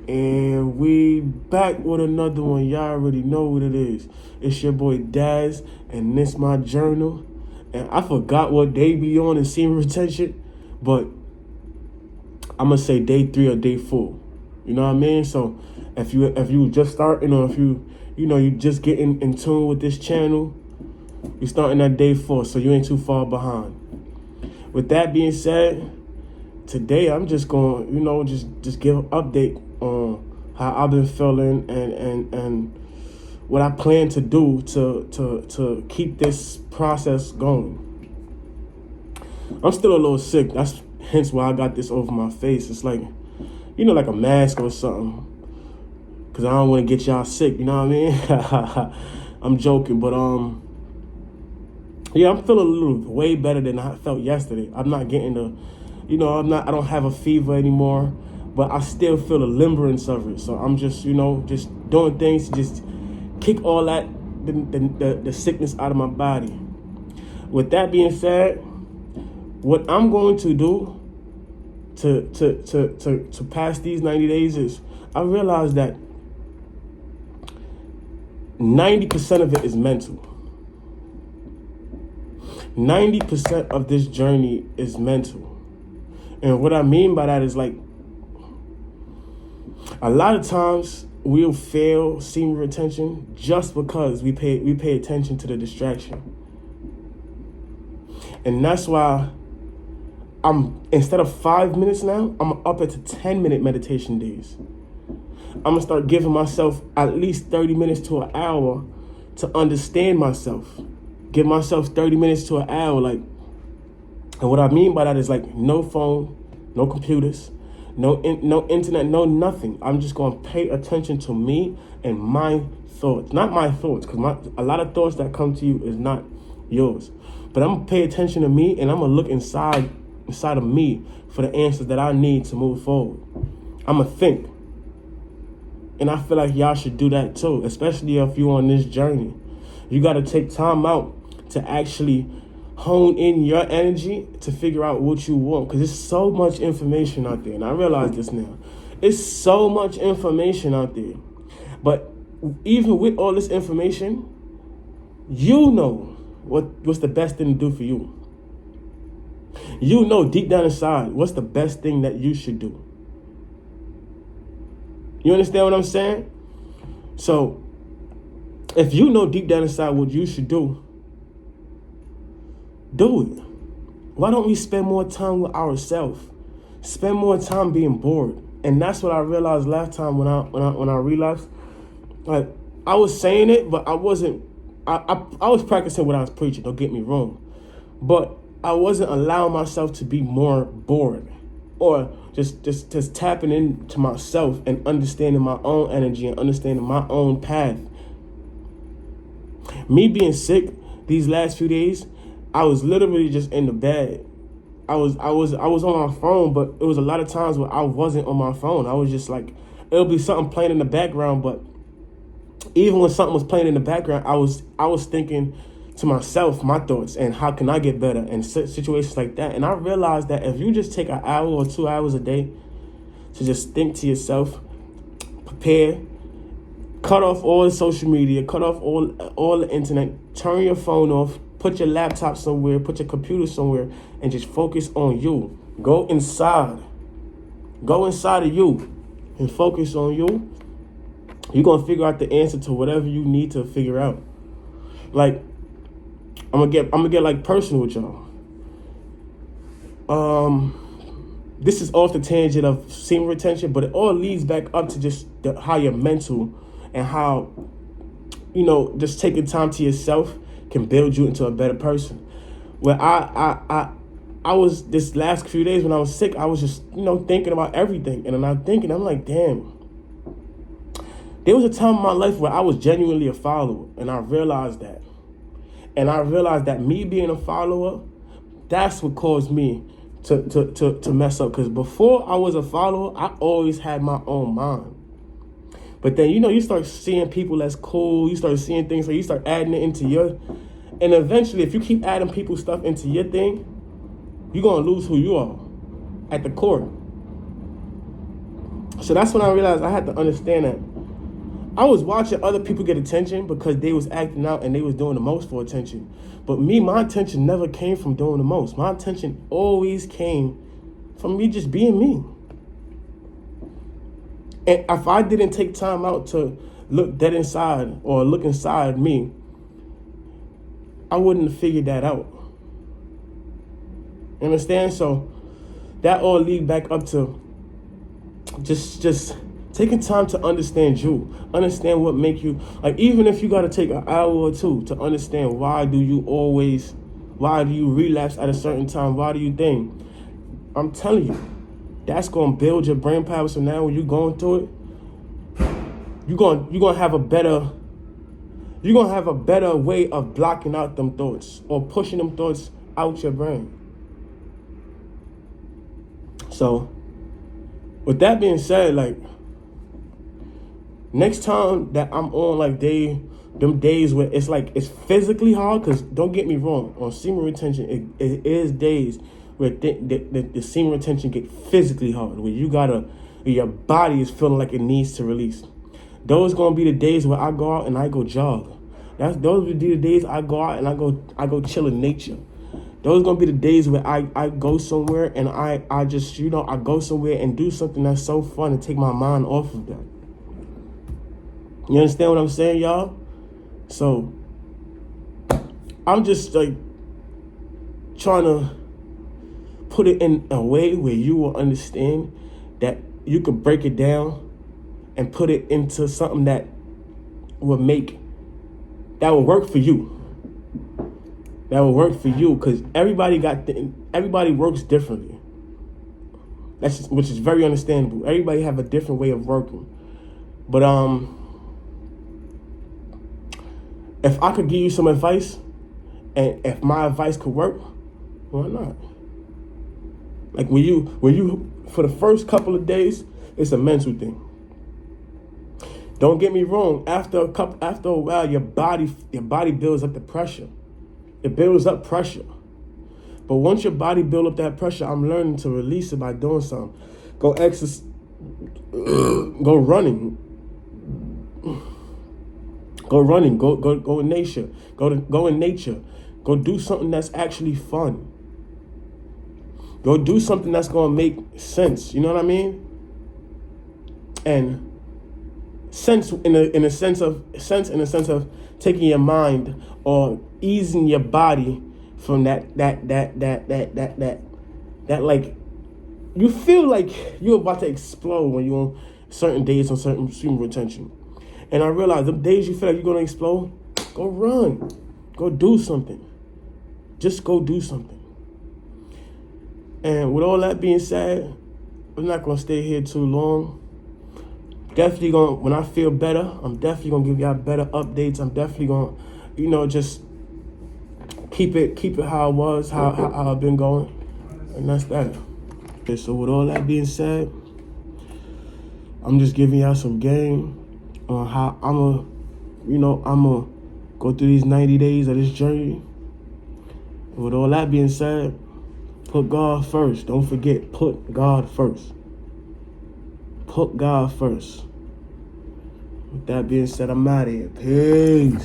And we back with another one. Y'all already know what it is. It's your boy Daz, and this my journal. And I forgot what day be on in semen retention, but I'm gonna say day 3 or day 4. You know what I mean? So if you just starting, or if you just getting in tune with this channel, you're starting at day 4, so you ain't too far behind. With that being said, today I'm just going, just give an update on how I've been feeling and what I plan to do to keep this process going. I'm still a little sick. That's hence why I got this over my face. It's like, like a mask or something, because I don't want to get y'all sick. You know what I mean? I'm joking, but yeah, I'm feeling a little way better than I felt yesterday. I'm not getting I don't have a fever anymore, but I still feel the limberance of it. So I'm just, just doing things to just kick all that, the sickness out of my body. With that being said, what I'm going to do to pass these 90 days is, I realize that 90% of it is mental. 90% of this journey is mental. And what I mean by that is, like, a lot of times we'll fail semen retention just because we pay attention to the distraction. And that's why instead of 5 minutes now, I'm up at 10-minute meditation days. I'm gonna start giving myself at least 30 minutes to an hour to understand myself. Give myself 30 minutes to an hour, like. And what I mean by that is, like, no phone, no computers, no internet, no nothing. I'm just going to pay attention to me and my thoughts. Not my thoughts, because a lot of thoughts that come to you is not yours. But I'm going to pay attention to me, and I'm going to look inside of me for the answers that I need to move forward. I'm going to think. And I feel like y'all should do that too, especially if you're on this journey. You got to take time out to actually hone in your energy to figure out what you want, because there's so much information out there, and I realize this now. It's so much information out there, but even with all this information, you know what's the best thing to do for you. You know deep down inside what's the best thing that you should do. You understand what I'm saying? So if you know deep down inside what you should do it. Why don't we spend more time with ourselves? Spend more time being bored. And that's what I realized last time when I relapsed. Like, I was saying it, but I wasn't. I was practicing what I was preaching. Don't get me wrong, but I wasn't allowing myself to be more bored, or just tapping into myself and understanding my own energy and understanding my own path. Me being sick these last few days, I was literally just in the bed. I was on my phone, but it was a lot of times where I wasn't on my phone. I was just like, it'll be something playing in the background, but even when something was playing in the background, I was thinking to myself, my thoughts, and how can I get better, and situations like that. And I realized that if you just take an hour or 2 hours a day to just think to yourself, prepare, cut off all the social media, cut off all the internet, turn your phone off, put your laptop somewhere, put your computer somewhere, and just focus on you. Go inside of you and focus on you. You're going to figure out the answer to whatever you need to figure out. Like, I'm gonna get like personal with y'all. This is off the tangent of semen retention, but it all leads back up to just how you're mental, and how, just taking time to yourself can build you into a better person. Where I was, this last few days when I was sick, I was just, thinking about everything. And I'm like, damn. There was a time in my life where I was genuinely a follower, and I realized that. And I realized that me being a follower, that's what caused me to mess up. Because before I was a follower, I always had my own mind. But then, you start seeing people that's cool. You start seeing things, so you start adding it into your. And eventually, if you keep adding people's stuff into your thing, you're going to lose who you are at the core. So that's when I realized I had to understand that I was watching other people get attention because they was acting out and they was doing the most for attention. But me, my attention never came from doing the most. My attention always came from me just being me. And if I didn't take time out to look dead inside or look inside me, I wouldn't have figured that out. You understand? So that all lead back up to just taking time to understand you, understand what make you, like, even if you got to take an hour or two to understand why do you relapse at a certain time, why do you think, I'm telling you, that's going to build your brain power. So now when you're going through it, you're going to have a better way of blocking out them thoughts or pushing them thoughts out your brain. So with that being said, like, next time that I'm on like them days where it's like it's physically hard, because don't get me wrong, on semen retention, it is days where the semen retention get physically hard, where your body is feeling like it needs to release. Those gonna be the days where I go out and I go jog. Those would be the days I go out and I go chill in nature. Those gonna be the days where I go somewhere and I just, I go somewhere and do something that's so fun and take my mind off of that. You understand what I'm saying, y'all? So I'm just like trying to put it in a way where you will understand that you could break it down and put it into something that will work for you. That will work for you, because everybody works differently. Which is very understandable. Everybody have a different way of working. But if I could give you some advice, and if my advice could work, why not? Like when you for the first couple of days, it's a mental thing. Don't get me wrong. After a while, your body builds up the pressure. It builds up pressure. But once your body builds up that pressure, I'm learning to release it by doing something. Go exercise. Go running. Go running. Go in nature. Go in nature. Go do something that's actually fun. Go do something that's gonna make sense. You know what I mean? And sense in a sense of taking your mind or easing your body from that like, you feel like you're about to explode when you're on certain days on certain semen retention. And I realized the days you feel like you're gonna explode, go run, go do something. Just go do something. And with all that being said, I'm not gonna stay here too long. Definitely when I feel better, I'm definitely gonna give y'all better updates. I'm definitely gonna, just keep it how it was, how I've been going, and that's that. Okay, so with all that being said, I'm just giving y'all some game on how I'ma go through these 90 days of this journey. And with all that being said, put God first. Don't forget, put God first. Put God first. With that being said, I'm out of here. Peace.